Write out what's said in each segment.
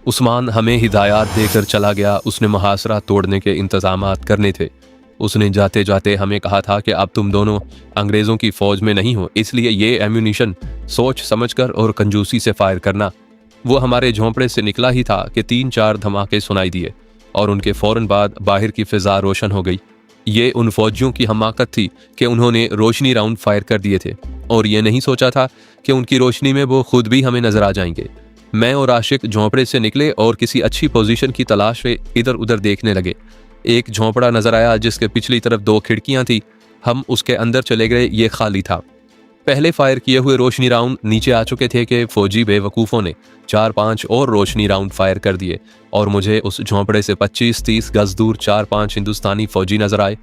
उस्मान हमें हिदायत देकर चला गया। उसने मुहासरा तोड़ने के इंतजामात करने थे। उसने जाते जाते हमें कहा था कि अब तुम दोनों अंग्रेज़ों की फ़ौज में नहीं हो, इसलिए ये एम्यूनिशन सोच समझकर और कंजूसी से फायर करना। वो हमारे झोंपड़े से निकला ही था कि 3-4 धमाके सुनाई दिए और उनके फ़ौरन बाद बाहर की फ़िज़ा रोशन हो गई। ये उन फौजियों की हमाकत थी कि उन्होंने रोशनी राउंड फायर कर दिए थे और ये नहीं सोचा था कि उनकी रोशनी में वो खुद भी हमें नजर आ जाएंगे। मैं और आशिक झोंपड़े से निकले और किसी अच्छी पोजीशन की तलाश में इधर उधर देखने लगे। एक झोंपड़ा नजर आया जिसके पिछली तरफ 2 खिड़कियां थी। हम उसके अंदर चले गए, ये खाली था। पहले फायर किए हुए रोशनी राउंड नीचे आ चुके थे कि फौजी बेवकूफ़ों ने 4-5 और रोशनी राउंड फायर कर दिए और मुझे उस झोंपड़े से 25-30 गज दूर 4-5 हिंदुस्तानी फौजी नजर आए।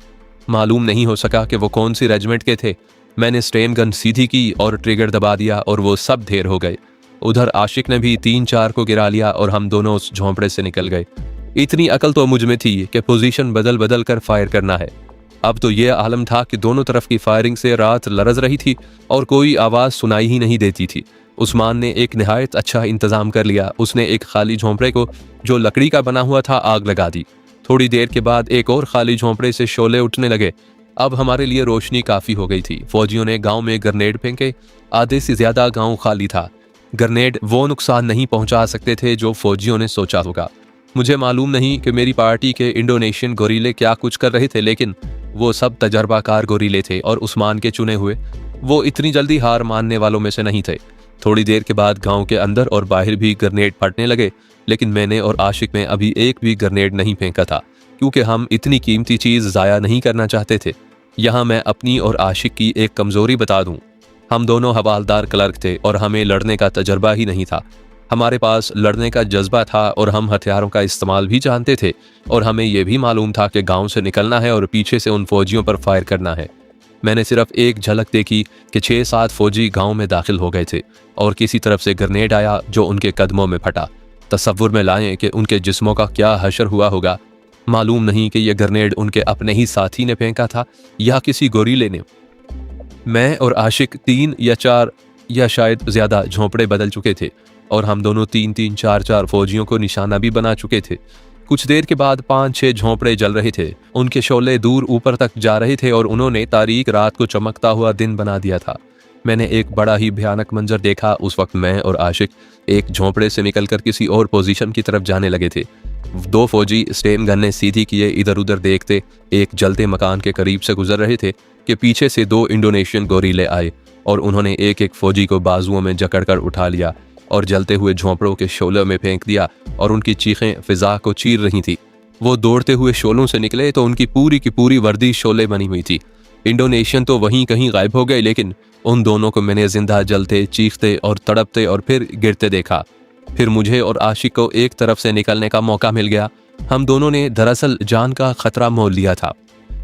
मालूम नहीं हो सका कि वो कौन सी रेजिमेंट के थे। मैंने स्टेन गन सीधी की और ट्रिगर दबा दिया और वो सब ढेर हो गए। उधर आशिक ने भी 3-4 को गिरा लिया और हम दोनों उस झोंपड़े से निकल गए। इतनी अकल तो मुझ में थी कि पोजीशन बदल बदल कर फायर करना है। अब तो ये आलम था कि दोनों तरफ की फायरिंग से रात लरज रही थी और कोई आवाज़ सुनाई ही नहीं देती थी। उस्मान ने एक निहायत अच्छा इंतज़ाम कर लिया। उसने एक खाली झोंपड़े को जो लकड़ी का बना हुआ था आग लगा दी। थोड़ी देर के बाद एक और खाली झोंपड़े से शोले उठने लगे। अब हमारे लिए रोशनी काफ़ी हो गई थी। फौजियों ने गांव में ग्रेनेड फेंके। आधे से ज़्यादा गांव खाली था। ग्रेनेड वो नुकसान नहीं पहुंचा सकते थे जो फौजियों ने सोचा होगा। मुझे मालूम नहीं कि मेरी पार्टी के इंडोनेशियन गोरीले क्या कुछ कर रहे थे, लेकिन वो सब तजर्बाकार गोरीले थे और उस्मान के चुने हुए। वो इतनी जल्दी हार मानने वालों में से नहीं थे। थोड़ी देर के बाद गांव के अंदर और बाहर भी ग्रेनेड फटने लगे, लेकिन मैंने और आशिक में अभी एक भी ग्रेनेड नहीं फेंका था, क्योंकि हम इतनी कीमती चीज़ ज़ाया नहीं करना चाहते थे। यहाँ मैं अपनी और आशिक की एक कमज़ोरी बता दूँ। हम दोनों हवालदार क्लर्क थे और हमें लड़ने का तजर्बा ही नहीं था। हमारे पास लड़ने का जज्बा था और हम हथियारों का इस्तेमाल भी जानते थे और हमें यह भी मालूम था कि गांव से निकलना है और पीछे से उन फौजियों पर फायर करना है। मैंने सिर्फ एक झलक देखी कि 6-7 फौजी गांव में दाखिल हो गए थे और किसी तरफ से ग्रेनेड आया जो उनके कदमों में फटा। तसव्वुर में लाएं कि उनके जिस्मों का क्या हशर हुआ होगा। मालूम नहीं कि यह ग्रेनेड उनके अपने ही साथी ने फेंका था या किसी गोरीले ने। मैं और आशिक 3 या 4 या शायद ज़्यादा झोंपड़े बदल चुके थे और हम दोनों 3-3, 4-4 फौजियों को निशाना भी बना चुके थे। कुछ देर के बाद 5-6 झोंपड़े जल रहे थे। उनके शोले दूर ऊपर तक जा रहे थे और उन्होंने तारीक रात को चमकता हुआ दिन बना दिया था। मैंने एक बड़ा ही भयानक मंजर देखा। उस वक्त मैं और आशिक एक झोंपड़े से निकलकर किसी और पोजीशन की तरफ जाने लगे थे। 2 फौजी स्टेन गन सीधी किए इधर उधर देखते एक जलते मकान के करीब से गुजर रहे थे कि पीछे से 2 इंडोनेशियन गोरीले आए और उन्होंने एक एक फौजी को बाजुओं में जकड़कर उठा लिया और जलते हुए झोंपड़ों के शोलों में फेंक दिया और उनकी चीखें फिजा को चीर रही थी। वो दौड़ते हुए शोलों से निकले तो उनकी पूरी की पूरी वर्दी शोले बनी हुई थी। इंडोनेशियन तो वहीं कहीं गायब हो गए, लेकिन उन दोनों को मैंने जिंदा जलते, चीखते और तड़पते और फिर गिरते देखा। फिर मुझे और आशिक को एक तरफ से निकलने का मौका मिल गया। हम दोनों ने दरअसल जान का खतरा मोल लिया था।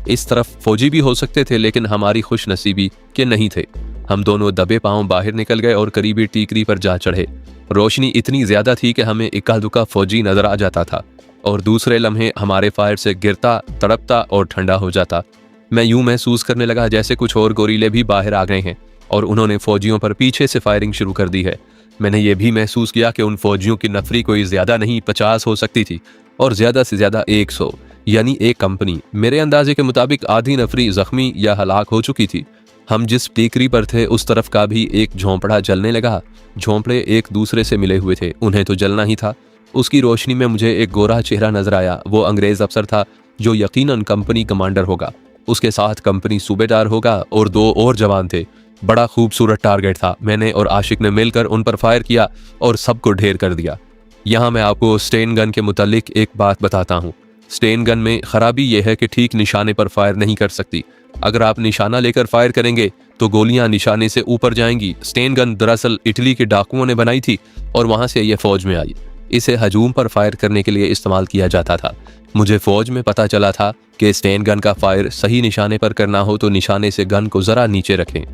इस तरफ फौजी भी हो सकते थे, लेकिन हमारी खुशनसीबी के नहीं थे। हम दोनों दबे पांव बाहर निकल गए और करीबी टीकरी पर जा चढ़े। रोशनी इतनी ज्यादा थी कि हमें इक्का दुक्का फौजी नजर आ जाता था और दूसरे लम्हे हमारे फायर से गिरता, तड़पता और ठंडा हो जाता। मैं यूं महसूस करने लगा जैसे कुछ और गोरीले भी बाहर आ गए हैं और उन्होंने फौजियों पर पीछे से फायरिंग शुरू कर दी है। मैंने ये भी महसूस किया कि उन फौजियों की नफरी कोई ज्यादा नहीं 50 हो सकती थी और ज्यादा से ज्यादा 100, यानी एक कंपनी। मेरे अंदाजे के मुताबिक आधी नफरी जख्मी या हलाक हो चुकी थी। हम जिस टीकरी पर थे उस तरफ का भी एक झोंपड़ा जलने लगा। झोंपड़े एक दूसरे से मिले हुए थे, उन्हें तो जलना ही था। उसकी रोशनी में मुझे एक गोरा चेहरा नजर आया। वो अंग्रेज अफसर था जो यकीनन कंपनी कमांडर होगा। उसके साथ कंपनी सूबेदार होगा और 2 और जवान थे। बड़ा खूबसूरत टारगेट था। मैंने और आशिक ने मिलकर उन पर फायर किया और सबको ढेर कर दिया। यहाँ मैं आपको स्टेन गन के मुतालिक एक बात बताता हूँ। स्टेन गन में खराबी यह है कि ठीक निशाने पर फायर नहीं कर सकती। अगर आप निशाना लेकर फायर करेंगे तो गोलियां निशाने से ऊपर जाएंगी। स्टेन गन दरअसल इटली के डाकुओं ने बनाई थी और वहां से यह फौज में आई। इसे हजूम पर फायर करने के लिए इस्तेमाल किया जाता था। मुझे फौज में पता चला था कि स्टेन गन का फायर सही निशाने पर करना हो तो निशाने से गन को जरा नीचे रखें।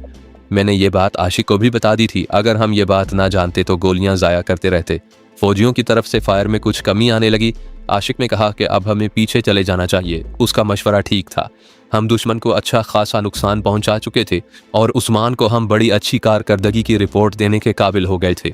मैंने ये बात आशिक को भी बता दी थी। अगर हम ये बात ना जानते तो गोलियां जाया करते रहते। फौजियों की तरफ से फायर में कुछ कमी आने लगी। आशिक ने कहा कि अब हमें पीछे चले जाना चाहिए। उसका मशवरा ठीक था। हम दुश्मन को अच्छा खासा नुकसान पहुंचा चुके थे और उस्मान को हम बड़ी अच्छी कारकर्दगी की रिपोर्ट देने के काबिल हो गए थे।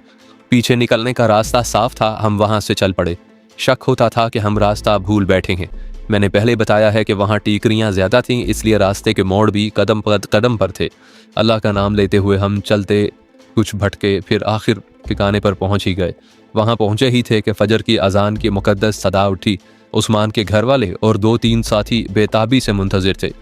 पीछे निकलने का रास्ता साफ था, हम वहां से चल पड़े। शक होता था कि हम रास्ता भूल बैठे हैं। मैंने पहले बताया है कि वहाँ टीकरियाँ ज़्यादा थीं, इसलिए रास्ते के मोड़ भी कदम पर थे। अल्लाह का नाम लेते हुए हम चलते, कुछ भटके, फिर आखिर ठिकाने पर पहुँच ही गए। वहाँ पहुँचे ही थे कि फजर की अजान की मुकद्दस सदा उठी। उस्मान के घर वाले और 2-3 साथी बेताबी से मुंतजिर थे।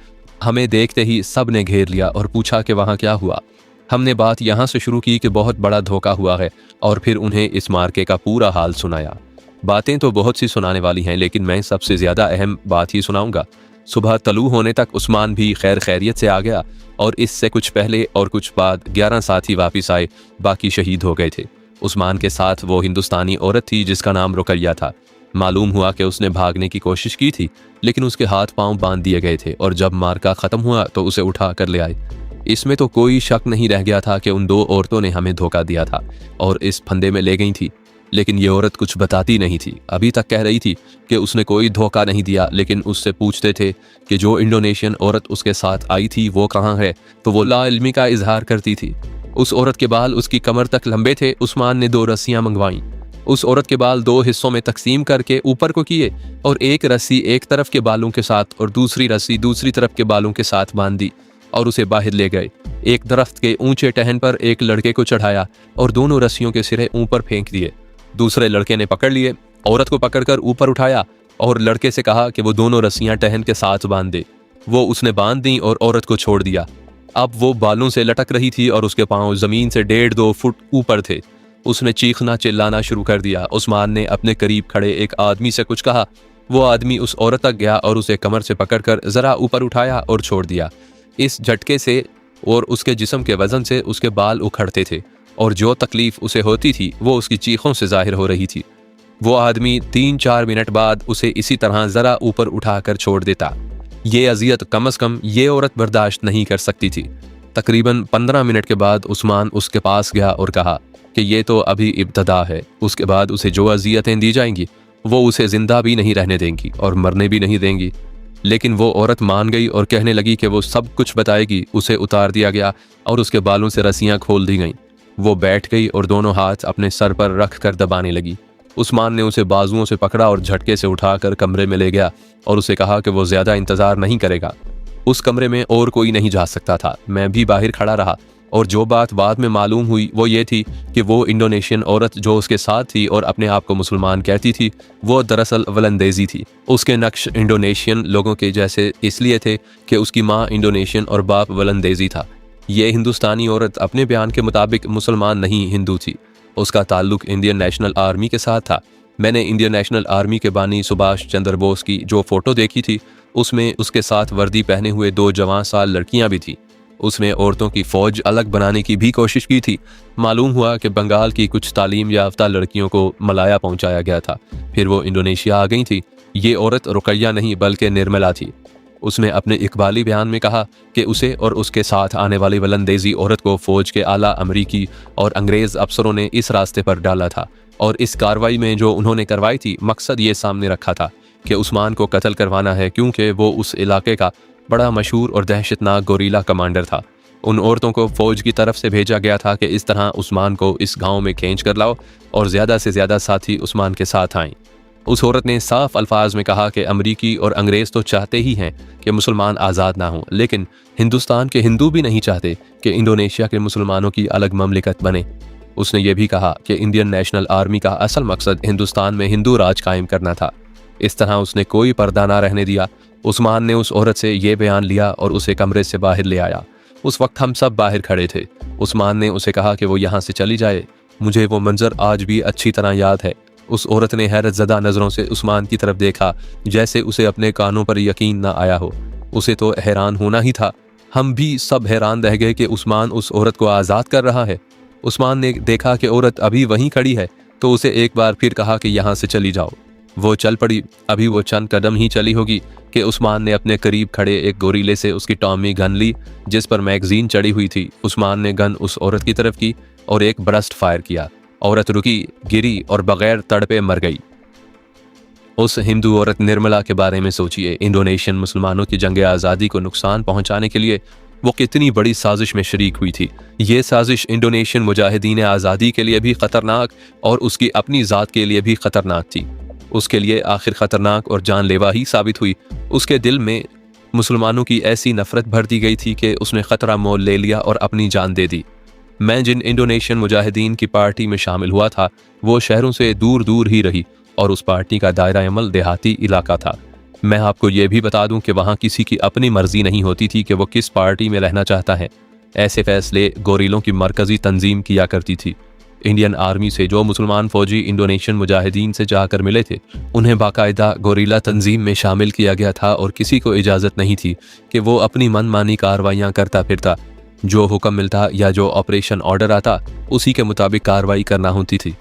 हमें देखते ही सब ने घेर लिया और पूछा कि वहाँ क्या हुआ। हमने बात यहाँ से शुरू की कि बहुत बड़ा धोखा हुआ है, और फिर उन्हें इस मार्के का पूरा हाल सुनाया। बातें तो बहुत सी सुनाने वाली हैं, लेकिन मैं सबसे ज़्यादा अहम बात ही सुनाऊंगा। सुबह तलू होने तक उस्मान भी खैर खैरियत से आ गया, और इससे कुछ पहले और कुछ बाद 11 साथी वापिस आए, बाकी शहीद हो गए थे। उस्मान के साथ वो हिंदुस्तानी औरत थी जिसका नाम रुकैया था। मालूम हुआ कि उसने भागने की कोशिश की थी, लेकिन उसके हाथ पांव बांध दिए गए थे, और जब मार्का ख़त्म हुआ तो उसे उठा कर ले आए। इसमें तो कोई शक नहीं रह गया था कि उन 2 औरतों ने हमें धोखा दिया था और इस फंदे में ले गई थी। लेकिन ये औरत कुछ बताती नहीं थी। अभी तक कह रही थी कि उसने कोई धोखा नहीं दिया, लेकिन उससे पूछते थे कि जो इंडोनेशियन औरत उसके साथ आई थी वो कहाँ है, तो वो लाइल्मी का इजहार करती थी। उस औरत के बाल उसकी कमर तक लंबे थे। उस्मान ने 2 रस्सियां मंगवाईं। उस औरत के बाल 2 हिस्सों में तकसीम करके ऊपर को किए, और एक रस्सी एक तरफ के बालों के साथ और दूसरी रस्सी दूसरी तरफ के बालों के साथ बांध दी, और उसे बाहर ले गए। एक दरख्त के ऊंचे टहन पर एक लड़के को चढ़ाया और दोनों रस्सियों के सिरे ऊपर फेंक दिए। दूसरे लड़के ने पकड़ लिए, औरत को पकड़कर ऊपर उठाया और लड़के से कहा कि वो दोनों रस्सियां टहन के साथ बांध दे। वो उसने बांध दी और औरत को छोड़ दिया। अब वो बालों से लटक रही थी और उसके पांव जमीन से 1.5-2 फुट ऊपर थे। उसने चीखना चिल्लाना शुरू कर दिया। उस्मान ने अपने करीब खड़े एक आदमी से कुछ कहा। वो आदमी उस औरत तक गया और उसे कमर से पकड़कर जरा ऊपर उठाया और छोड़ दिया। इस झटके से और उसके जिस्म के वजन से उसके बाल उखड़ते थे, और जो तकलीफ उसे होती थी वो उसकी चीखों से जाहिर हो रही थी। वो आदमी 3-4 मिनट बाद उसे इसी तरह जरा ऊपर उठाकर छोड़ देता। ये अजियत कम से कम ये औरत बर्दाश्त नहीं कर सकती थी। तकरीबन 15 मिनट के बाद उस्मान उसके पास गया और कहा कि ये तो अभी इब्तदा है, उसके बाद उसे जो अजियतें दी जाएंगी वो उसे जिंदा भी नहीं रहने देंगी और मरने भी नहीं देंगी। लेकिन वो औरत मान गई और कहने लगी कि वो सब कुछ बताएगी। उसे उतार दिया गया और उसके बालों से रस्सियां खोल दी गईं। वो बैठ गई और दोनों हाथ अपने सर पर रख कर दबाने लगी। उस्मान ने उसे बाजुओं से पकड़ा और झटके से उठाकर कमरे में ले गया और उसे कहा कि वो ज़्यादा इंतज़ार नहीं करेगा। उस कमरे में और कोई नहीं जा सकता था। मैं भी बाहर खड़ा रहा, और जो बात बाद में मालूम हुई वो ये थी कि वो इंडोनेशियन औरत जो उसके साथ थी और अपने आप को मुसलमान कहती थी, वो दरअसल वलंदेजी थी। उसके नक्श इंडोनेशियन लोगों के जैसे इसलिए थे कि उसकी माँ इंडोनेशियन और बाप वलंदेजी था। ये हिंदुस्तानी औरत अपने बयान के मुताबिक मुसलमान नहीं, हिंदू थी। उसका ताल्लुक इंडियन नेशनल आर्मी के साथ था। मैंने इंडियन नेशनल आर्मी के बानी सुभाष चंद्र बोस की जो फ़ोटो देखी थी, उसमें उसके साथ वर्दी पहने हुए 2 जवान साल लड़कियां भी थीं। उसमें औरतों की फ़ौज अलग बनाने की भी कोशिश की थी। मालूम हुआ कि बंगाल की कुछ तालीम याफ्ता लड़कियों को मलाया पहुंचाया गया था। फिर वो इंडोनेशिया आ गई थी। ये औरत रुकैया नहीं बल्कि निर्मला थी। उसने अपने इकबाली बयान में कहा कि उसे और उसके साथ आने वाली वलंदेजी औरत को फ़ौज के आला अमरीकी और अंग्रेज़ अफसरों ने इस रास्ते पर डाला था, और इस कार्रवाई में जो उन्होंने करवाई थी, मकसद ये सामने रखा था कि उस्मान को कत्ल करवाना है, क्योंकि वो उस इलाके का बड़ा मशहूर और दहशतनाक गोरीला कमांडर था। उन औरतों को फ़ौज की तरफ से भेजा गया था कि इस तरह उस्मान को इस गाँव में खींच कर लाओ और ज़्यादा से ज़्यादा साथी उस्मान के साथ आएँ। उस औरत ने साफ अल्फाज में कहा कि अमरीकी और अंग्रेज़ तो चाहते ही हैं कि मुसलमान आज़ाद ना हों, लेकिन हिंदुस्तान के हिंदू भी नहीं चाहते कि इंडोनेशिया के मुसलमानों की अलग ममलिकत बने। उसने ये भी कहा कि इंडियन नेशनल आर्मी का असल मकसद हिंदुस्तान में हिंदू राज कायम करना था। इस तरह उसने कोई पर्दा ना रहने दिया। उस्मान ने उस औरत से ये बयान लिया और उसे कमरे से बाहर ले आया। उस वक्त हम सब बाहर खड़े थे। उस्मान ने उसे कहा कि वो यहाँ से चली जाए। मुझे वो मंजर आज भी अच्छी तरह याद है। उस औरत ने हैरत ज़दा नज़रों से उस्मान की तरफ देखा, जैसे उसे अपने कानों पर यकीन ना आया हो। उसे तो हैरान होना ही था। हम भी सब हैरान रह गए कि उस्मान उस औरत को आज़ाद कर रहा है। उस्मान ने देखा कि औरत अभी वहीं खड़ी है, तो उसे एक बार फिर कहा कि यहाँ से चली जाओ। वो चल पड़ी। अभी वो चंद कदम ही चली होगी कि उस्मान ने अपने करीब खड़े एक गोरीले से उसकी टॉमी गन ली, जिस पर मैगजीन चढ़ी हुई थी। उस्मान ने गन उस औरत की तरफ की और एक बरस्ट फायर किया। औरत रुकी, गिरी और बगैर तड़पे मर गई। उस हिंदू औरत निर्मला के बारे में सोचिए। इंडोनेशियन मुसलमानों की जंग आज़ादी को नुकसान पहुंचाने के लिए वो कितनी बड़ी साजिश में शरीक हुई थी। ये साजिश इंडोनेशियन मुजाहिदीन आज़ादी के लिए भी ख़तरनाक और उसकी अपनी ज़ात के लिए भी ख़तरनाक थी। उसके लिए आखिर ख़तरनाक और जानलेवा ही साबित हुई। उसके दिल में मुसलमानों की ऐसी नफ़रत भर दी गई थी कि उसने ख़तरा मोल ले लिया और अपनी जान दे दी। मैं जिन इंडोनेशियन मुजाहिदीन की पार्टी में शामिल हुआ था वो शहरों से दूर दूर ही रही और उस पार्टी का दायरा अमल देहाती इलाका था। मैं आपको ये भी बता दूं कि वहाँ किसी की अपनी मर्जी नहीं होती थी कि वो किस पार्टी में रहना चाहता है। ऐसे फैसले गोरिलों की मरकजी तंजीम किया करती थी। इंडियन आर्मी से जो मुसलमान फौजी इंडोनेशियन मुजाहिदीन से जाकर मिले थे उन्हें बाकायदा गोरिल्ला तंजीम में शामिल किया गया था और किसी को इजाज़त नहीं थी कि वो अपनी मनमानी कार्रवाइयाँ करता फिरता। जो हुक्म मिलता या जो ऑपरेशन ऑर्डर आता उसी के मुताबिक कार्रवाई करना होती थी।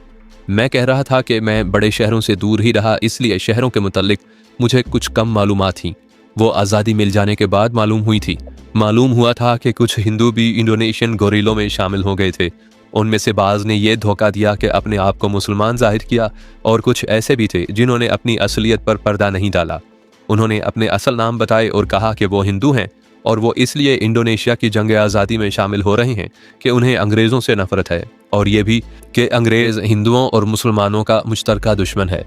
मैं कह रहा था कि मैं बड़े शहरों से दूर ही रहा, इसलिए शहरों के मुतल्लिक मुझे कुछ कम मालूमात थी। वो आज़ादी मिल जाने के बाद मालूम हुई थी। मालूम हुआ था कि कुछ हिंदू भी इंडोनेशियन गोरिलों में शामिल हो गए थे। उनमें से बाज़ ने यह धोखा दिया कि अपने आप को मुसलमान जाहिर किया और कुछ ऐसे भी थे जिन्होंने अपनी असलियत पर पर्दा नहीं डाला। उन्होंने अपने असल नाम बताए और कहा कि वो हिंदू हैं और वो इसलिए इंडोनेशिया की जंग आज़ादी में शामिल हो रहे हैं कि उन्हें अंग्रेज़ों से नफरत है और ये भी कि अंग्रेज़ हिंदुओं और मुसलमानों का मुश्तरका दुश्मन है।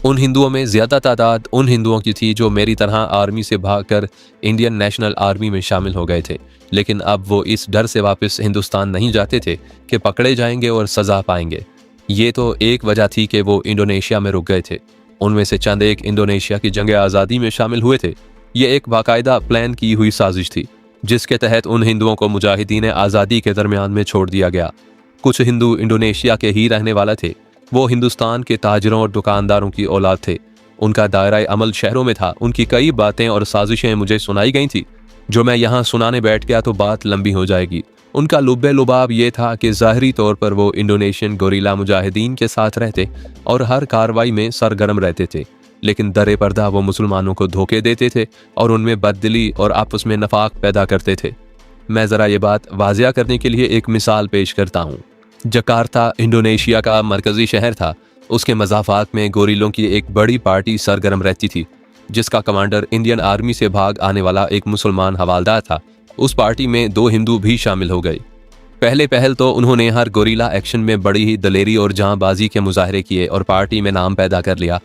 उन हिंदुओं में ज़्यादा तादाद उन हिंदुओं की थी जो मेरी तरह आर्मी से भागकर इंडियन नेशनल आर्मी में शामिल हो गए थे, लेकिन अब वो इस डर से वापस हिंदुस्तान नहीं जाते थे कि पकड़े जाएंगे और सज़ा पाएंगे। ये तो एक वजह थी कि वो इंडोनेशिया में रुक गए थे। उनमें से चंद एक इंडोनेशिया की जंग आज़ादी में शामिल हुए थे। ये एक बाकायदा प्लान की हुई साजिश थी जिसके तहत उन हिंदुओं को मुजाहिदीन आज़ादी के दरमियान में छोड़ दिया गया। कुछ हिंदू इंडोनेशिया के ही रहने वाले थे। वो हिंदुस्तान के ताजरों और दुकानदारों की औलाद थे। उनका दायरा अमल शहरों में था। उनकी कई बातें और साजिशें मुझे सुनाई गई थी। जो मैं यहाँ सुनाने बैठ गया तो बात लंबी हो जाएगी। उनका लुब्बे लुबाब ये था कि ज़ाहरी तौर पर वो इंडोनेशियन गोरिल्ला मुजाहिदीन के साथ रहते और हर कार्रवाई में सरगर्म रहते थे, लेकिन दरे पर्दा वो मुसलमानों को धोखे देते थे और उनमें बददिली और आपस में नफाक पैदा करते थे। मैं ज़रा ये बात वाज़िया करने के लिए एक मिसाल पेश करता हूँ। जकार्ता इंडोनेशिया का मरकज़ी शहर था। उसके मज़ाफ़ात में गोरिलों की एक बड़ी पार्टी सरगर्म रहती थी जिसका कमांडर इंडियन आर्मी से भाग आने वाला एक मुसलमान हवालदार था। उस पार्टी में 2 हिंदू भी शामिल हो गए। पहल तो उन्होंने हर गोरिल्ला एक्शन में बड़ी ही दलेरी और जांबाजी के मुजाहरे किए और पार्टी में नाम पैदा कर लिया।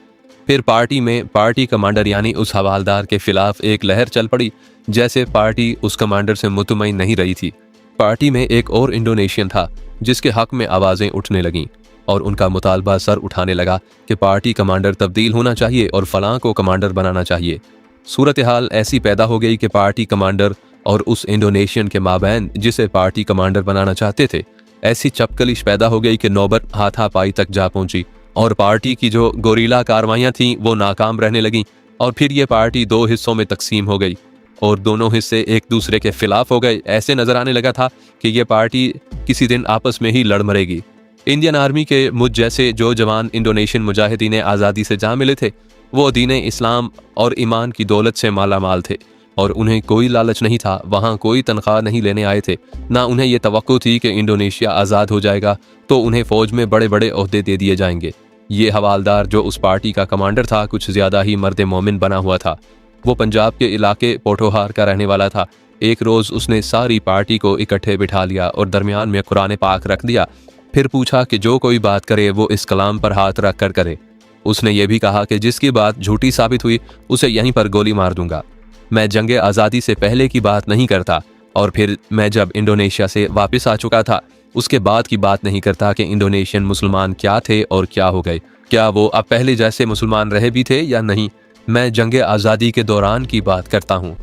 फिर पार्टी में पार्टी कमांडर यानी उस हवालदार के खिलाफ एक लहर चल पड़ी। जैसे पार्टी उस कमांडर से मुतमईन नहीं रही थी। पार्टी में एक और इंडोनेशियन था जिसके हक में आवाज़ें उठने लगीं और उनका मुतालबा सर उठाने लगा कि पार्टी कमांडर तब्दील होना चाहिए और फलां को कमांडर बनाना चाहिए। सूरत हाल ऐसी पैदा हो गई कि पार्टी कमांडर और उस इंडोनेशियन के माबैन जिसे पार्टी कमांडर बनाना चाहते थे ऐसी चपकलिश पैदा हो गई कि नौबत हाथापाई तक जा पहुंची और पार्टी की जो गोरिल्ला कार्रवाइयाँ थीं वो नाकाम रहने लगीं और फिर ये पार्टी 2 हिस्सों में तकसीम हो गई और दोनों हिस्से एक दूसरे के खिलाफ हो गए। ऐसे नजर आने लगा था कि ये पार्टी किसी दिन आपस में ही लड़ मरेगी। इंडियन आर्मी के मुझ जैसे जो जवान इंडोनेशियन मुजाहिदीन आज़ादी से जा मिले थे वो दीन इस्लाम और ईमान की दौलत से माला माल थे और उन्हें कोई लालच नहीं था। वहाँ कोई तनख्वाह नहीं लेने आए थे, ना उन्हें ये तवक्को थी कि इंडोनेशिया आज़ाद हो जाएगा तो उन्हें फ़ौज में बड़े बड़े ओहदे दे दिए जाएंगे। ये हवालदार जो उस पार्टी का कमांडर था कुछ ज़्यादा ही मर्द मोमिन बना हुआ था। वो पंजाब के इलाके पोठोहार का रहने वाला था। एक रोज़ उसने सारी पार्टी को इकट्ठे बिठा लिया और दरमियान में कुरान पाक रख दिया। फिर पूछा कि जो कोई बात करे वो इस कलाम पर हाथ रख कर करे। उसने ये भी कहा कि जिसकी बात झूठी साबित हुई उसे यहीं पर गोली मार दूंगा। मैं जंग आज़ादी से पहले की बात नहीं करता और फिर मैं जब इंडोनेशिया से वापस आ चुका था उसके बाद की बात नहीं करता कि इंडोनेशियन मुसलमान क्या थे और क्या हो गए। क्या वो अब पहले जैसे मुसलमान रहे भी थे या नहीं। मैं जंग आज़ादी के दौरान की बात करता हूँ।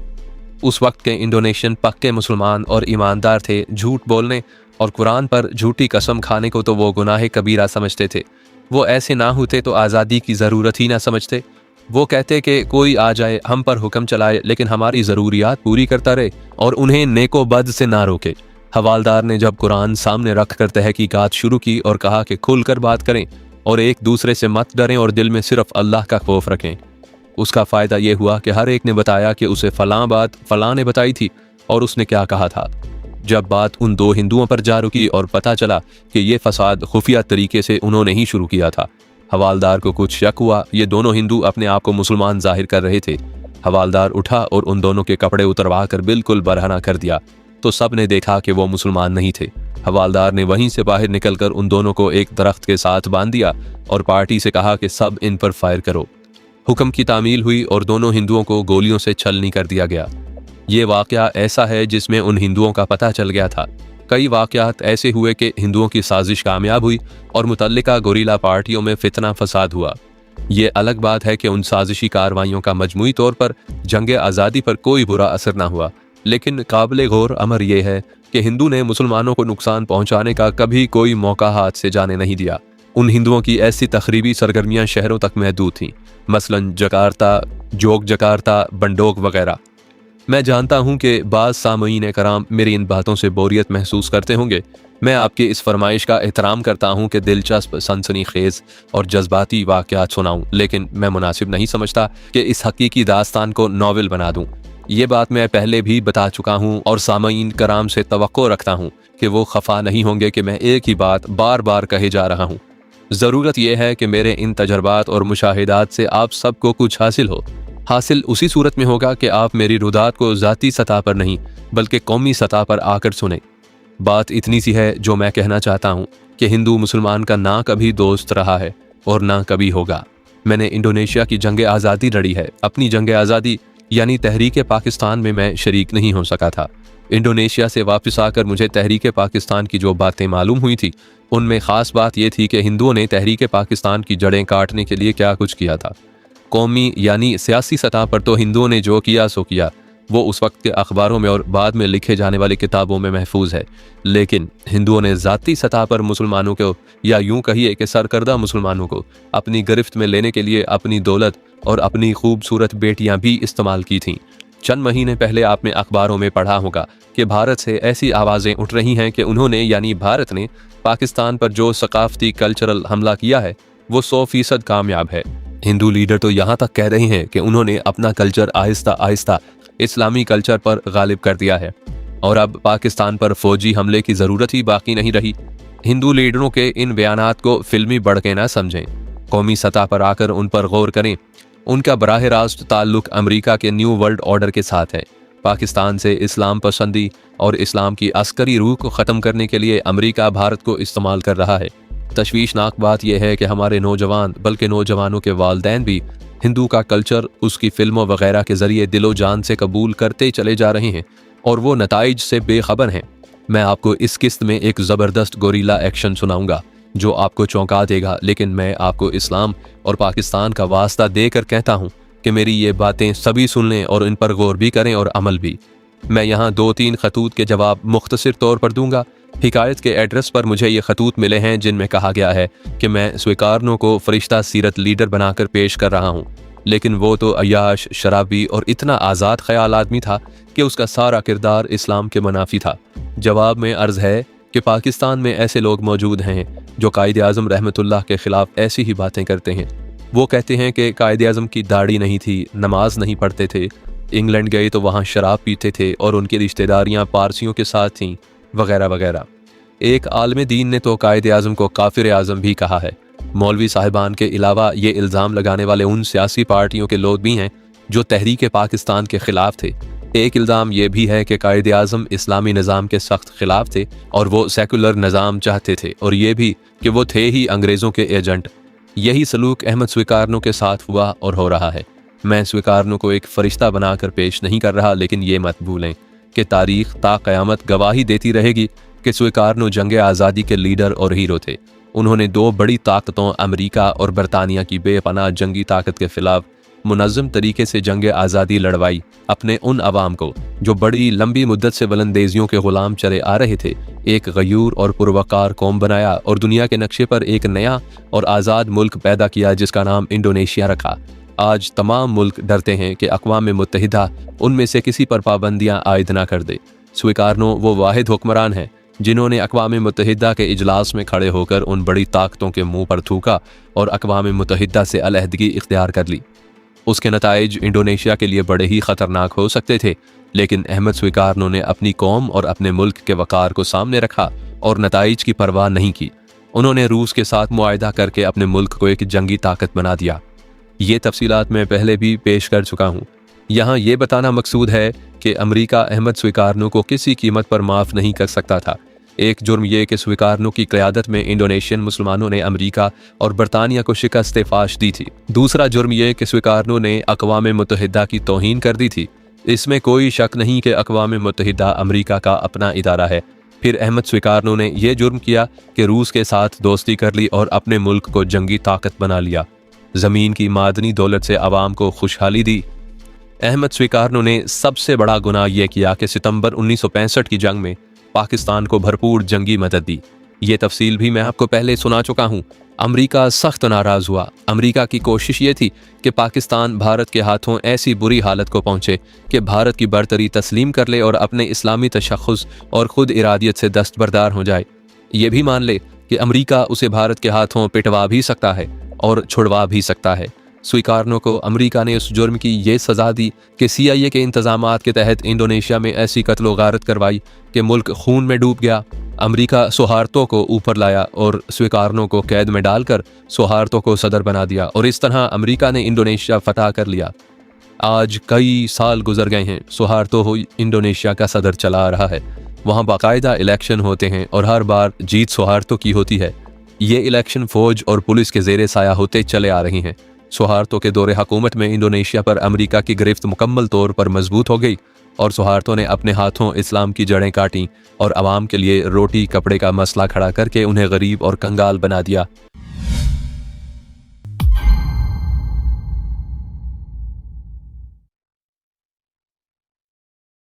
उस वक्त के इंडोनेशियन पक्के मुसलमान और ईमानदार थे। झूठ बोलने और कुरान पर झूठी कसम खाने को तो वो गुनाह कबीरा समझते थे। वो ऐसे ना होते तो आज़ादी की ज़रूरत ही ना समझते। वो कहते कि कोई आ जाए हम पर हुक्म चलाए लेकिन हमारी ज़रूरियात पूरी करता रहे और उन्हें नेको बद से ना रोके। हवालदार ने जब कुरान सामने रख कर तहकीकात शुरू की और कहा कि खुलकर बात करें और एक दूसरे से मत डरें और दिल में सिर्फ अल्लाह का खौफ रखें, उसका फ़ायदा ये हुआ कि हर एक ने बताया कि उसे फ़लाँ बात फ़लाँ ने बताई थी और उसने क्या कहा था। जब बात उन 2 हिंदुओं पर जा रुकी और पता चला कि ये फसाद खुफिया तरीके से उन्होंने ही शुरू किया था, हवालदार को कुछ शक हुआ। ये दोनों हिंदू अपने आप को मुसलमान जाहिर कर रहे थे। हवालदार उठा और उन दोनों के कपड़े उतरवा कर बिल्कुल बरहना कर दिया तो सब ने देखा कि वो मुसलमान नहीं थे। हवालदार ने वहीं से बाहर निकलकर उन दोनों को एक दरख्त के साथ बांध दिया और पार्टी से कहा कि सब इन पर फायर करो। हुक्म की तामील हुई और दोनों हिंदुओं को गोलियों से छलनी कर दिया गया। ये वाकया ऐसा है जिसमें उन हिंदुओं का पता चल गया था। कई वाकयात ऐसे हुए कि हिंदुओं की साजिश कामयाब हुई और मुतल्लिका गोरीला पार्टियों में फितना फसाद हुआ। ये अलग बात है कि उन साजिशी कार्रवाइयों का मजमूई तौर पर जंग आज़ादी पर कोई बुरा असर न हुआ, लेकिन काबिल गौर अमर ये है कि हिंदू ने मुसलमानों को नुकसान पहुंचाने का कभी कोई मौका हाथ से जाने नहीं दिया। उन हिंदुओं की ऐसी तखरीबी सरगर्मियां शहरों तक महदूद थीं, मसलन जकार्ता, जोग जकार्ता, बंडोक वगैरह। मैं जानता हूं कि बाज़ सामईन कराम मेरी इन बातों से बोरियत महसूस करते होंगे। मैं आपकी इस फरमाइश का एहतराम करता हूं कि दिलचस्प, सनसनीखेज और जज्बाती वाक़यात सुनाऊं, लेकिन मैं मुनासिब नहीं समझता कि इस हकीकी दास्तान को नावल बना दूं। ये बात मैं पहले भी बता चुका हूं और सामईन कराम से तवक्को रखता हूं कि वो खफा नहीं होंगे कि मैं एक ही बात बार बार कहे जा रहा हूं। ज़रूरत यह है कि मेरे इन तजर्बात और मुशाहिदात से आप सबको कुछ हासिल हो। हासिल उसी सूरत में होगा कि आप मेरी रुदात को ज़ाती सतह पर नहीं बल्कि कौमी सतह पर आकर सुने। बात इतनी सी है जो मैं कहना चाहता हूँ कि हिंदू मुसलमान का ना कभी दोस्त रहा है और ना कभी होगा। मैंने इंडोनेशिया की जंग आज़ादी लड़ी है। अपनी जंग आज़ादी यानी तहरीक पाकिस्तान में मैं शरीक नहीं हो सका था। इंडोनेशिया से वापस आकर मुझे तहरीक पाकिस्तान की जो बातें मालूम हुई थी उनमें ख़ास बात यह थी कि हिंदुओं ने तहरीक पाकिस्तान की जड़ें काटने के लिए क्या कुछ किया था। कौमी यानी सियासी सतह पर तो हिंदुओं ने जो किया सो किया, वो उस वक्त के अखबारों में और बाद में लिखे जाने वाली किताबों में महफूज है। लेकिन हिंदुओं ने ज़ाती सतह पर मुसलमानों को, या यूं कहिए कि सरकर्दा मुसलमानों को, अपनी गिरफ्त में लेने के लिए अपनी दौलत और अपनी खूबसूरत बेटियां भी इस्तेमाल की थीं। चंद महीने पहले आपने अखबारों में पढ़ा होगा कि भारत से ऐसी आवाज़ें उठ रही हैं कि उन्होंने यानी भारत ने पाकिस्तान पर जो सकाफती कल्चरल हमला किया है वो 100% कामयाब है। हिंदू लीडर तो यहाँ तक कह रहे हैं कि उन्होंने अपना कल्चर आहिस्ता आहिस्ता इस्लामी कल्चर पर गालिब कर दिया है और अब पाकिस्तान पर फौजी हमले की ज़रूरत ही बाकी नहीं रही। हिंदू लीडरों के इन बयानात को फिल्मी बढ़के ना समझें, कौमी सतह पर आकर उन पर गौर करें। उनका बराह रास्त ताल्लुक अमेरिका के न्यू वर्ल्ड ऑर्डर के साथ है। पाकिस्तान से इस्लाम पसंदी और इस्लाम की अस्करी रूह को ख़त्म करने के लिए अमेरिका भारत को इस्तेमाल कर रहा है। तशवीशनाक बात यह है कि हमारे नौजवान, बल्कि नौजवानों के वालिदैन भी हिंदू का कल्चर उसकी फिल्मों वगैरह के ज़रिए दिलो जान से कबूल करते चले जा रहे हैं और वो नताइज से बेखबर हैं। मैं आपको इस किस्त में एक ज़बरदस्त गोरीला एक्शन सुनाऊंगा जो आपको चौंका देगा, लेकिन मैं आपको इस्लाम और पाकिस्तान का वास्ता देकर कहता हूँ कि मेरी ये बातें सभी सुन लें और इन पर गौर भी करें और अमल भी। मैं यहाँ 2-3 खतूत के जवाब मुख्तसर तौर पर दूंगा। हिकायत के एड्रेस पर मुझे ये खतूत मिले हैं जिनमें कहा गया है कि मैं स्वीकारनों को फरिश्ता सीरत लीडर बनाकर पेश कर रहा हूँ, लेकिन वो तो अयाश, शराबी और इतना आज़ाद ख्याल आदमी था कि उसका सारा किरदार इस्लाम के मुनाफी था। जवाब में अर्ज़ है कि पाकिस्तान में ऐसे लोग मौजूद हैं जो कायद आज़म रहमतुल्लाह के ख़िलाफ़ ऐसी ही बातें करते हैं। वो कहते हैं कि कायद आज़म की दाढ़ी नहीं थी, नमाज नहीं पढ़ते थे, इंग्लैंड गए तो वहाँ शराब पीते थे और उनकी रिश्तेदारियाँ पारसियों के साथ थीं, वगैरह वगैरह। एक आलम दीन ने तो कायद आज़म को काफिर आज़म भी कहा है। मौलवी साहिबान के अलावा ये इल्ज़ाम लगाने वाले उन सियासी पार्टियों के लोग भी हैं जो तहरीक पाकिस्तान के ख़िलाफ़ थे। एक इल्ज़ाम ये भी है कि कायद आज़म इस्लामी निज़ाम के सख्त ख़िलाफ़ थे और वो सेकुलर निज़ाम चाहते थे, और ये भी कि वो थे ही अंग्रेज़ों के एजेंट। यही सलूक अहमद स्वीकारनों के साथ हुआ और हो रहा है। मैं स्वीकारनों को एक फ़रिश्ता बनाकर पेश नहीं कर रहा, लेकिन ये मत भूलें कि तारीख़ ता क़यामत गवाही देती रहेगी कि स्वीकारनों जंग आज़ादी के लीडर और हीरो थे। उन्होंने 2 बड़ी ताकतों अमेरिका और बरतानिया की बेपनाह जंगी ताकत के ख़िलाफ़ मुनज़्ज़म तरीके से जंग आज़ादी लड़वाई। अपने उन अवाम को जो बड़ी लंबी मुद्दत से बुलंदेजियों के ग़ुलाम चले आ रहे थे एक गयूर और पुरवकार कौम बनाया और दुनिया के नक्शे पर एक नया और आज़ाद मुल्क पैदा किया जिसका नाम इंडोनेशिया रखा। आज तमाम मुल्क डरते हैं कि अक़वाम मुत्तहिदा उनमें से किसी पर पाबंदियाँ आयद ना कर दे। स्वीकारनों वो वाहिद हुक्मरान हैं जिन्होंने अक़वाम मुत्तहिदा के इजलास में खड़े होकर उन बड़ी ताकतों के मुंह पर थूका और अक़वाम मुत्तहिदा से अलहदगी इख्तियार कर ली। उसके नताइज इंडोनेशिया के लिए बड़े ही ख़तरनाक हो सकते थे, लेकिन अहमद स्वीकारनों ने अपनी कौम और अपने मुल्क के वक़ार को सामने रखा और नताइज की परवाह नहीं की। उन्होंने रूस के साथ मुआहदा करके अपने मुल्क को एक जंगी ताकत बना दिया। ये तफसीलात मैं पहले भी पेश कर चुका हूँ। यहाँ ये बताना मकसूद है कि अमेरिका अहमद स्वीकारनो को किसी कीमत पर माफ़ नहीं कर सकता था। एक जुर्म यह कि स्वीकारनो की क़यादत में इंडोनेशियन मुसलमानों ने अमेरिका और बरतानिया को शिकस्त फाश दी थी। दूसरा जुर्म यह कि स्वीकारनो ने अक़वाम मुत्तहिदा की तौहीन कर दी थी। इसमें कोई शक नहीं कि अक़वाम मुत्तहिदा अमेरिका का अपना इदारा है। फिर अहमद स्वीकारनो ने यह जुर्म किया कि रूस के साथ दोस्ती कर ली और अपने मुल्क को जंगी ताकत बना लिया। ज़मीन की मादनी दौलत से आवाम को खुशहाली दी। अहमद स्वीकारनो ने सबसे बड़ा गुनाह यह किया कि सितंबर 1965 की जंग में पाकिस्तान को भरपूर जंगी मदद दी। ये तफसील भी मैं आपको पहले सुना चुका हूँ। अमेरिका सख्त नाराज़ हुआ। अमेरिका की कोशिश ये थी कि पाकिस्तान भारत के हाथों ऐसी बुरी हालत को पहुँचे कि भारत की बरतरी तस्लीम कर ले और अपने इस्लामी तशख़्ख़ुस और ख़ुद इरादियत से दस्तबरदार हो जाए। ये भी मान ले कि अमेरिका उसे भारत के हाथों पिटवा भी सकता है और छुड़वा भी सकता है। स्वीकारनो को अमेरिका ने उस जुर्म की ये सज़ा दी कि CIA के इंतज़ामात के तहत इंडोनेशिया में ऐसी कत्ल गारत करवाई कि मुल्क खून में डूब गया। अमेरिका सुहार्तो को ऊपर लाया और स्वीकारनो को कैद में डालकर सुहार्तो को सदर बना दिया और इस तरह अमेरिका ने इंडोनेशिया फतह कर लिया। आज कई साल गुजर गए हैं, सुहार्तो इंडोनेशिया का सदर चला रहा है। वहाँ बाकायदा इलेक्शन होते हैं और हर बार जीत सुहार्तो की होती है। ये इलेक्शन फ़ौज और पुलिस के ज़ेरे साया होते चले आ रही हैं। सुहार्तो के दौरे हुकूमत में इंडोनेशिया पर अमेरिका की गिरफ्त मुकम्मल तौर पर मजबूत हो गई और सुहार्तो ने अपने हाथों इस्लाम की जड़ें काटी और आवाम के लिए रोटी कपड़े का मसला खड़ा करके उन्हें गरीब और कंगाल बना दिया।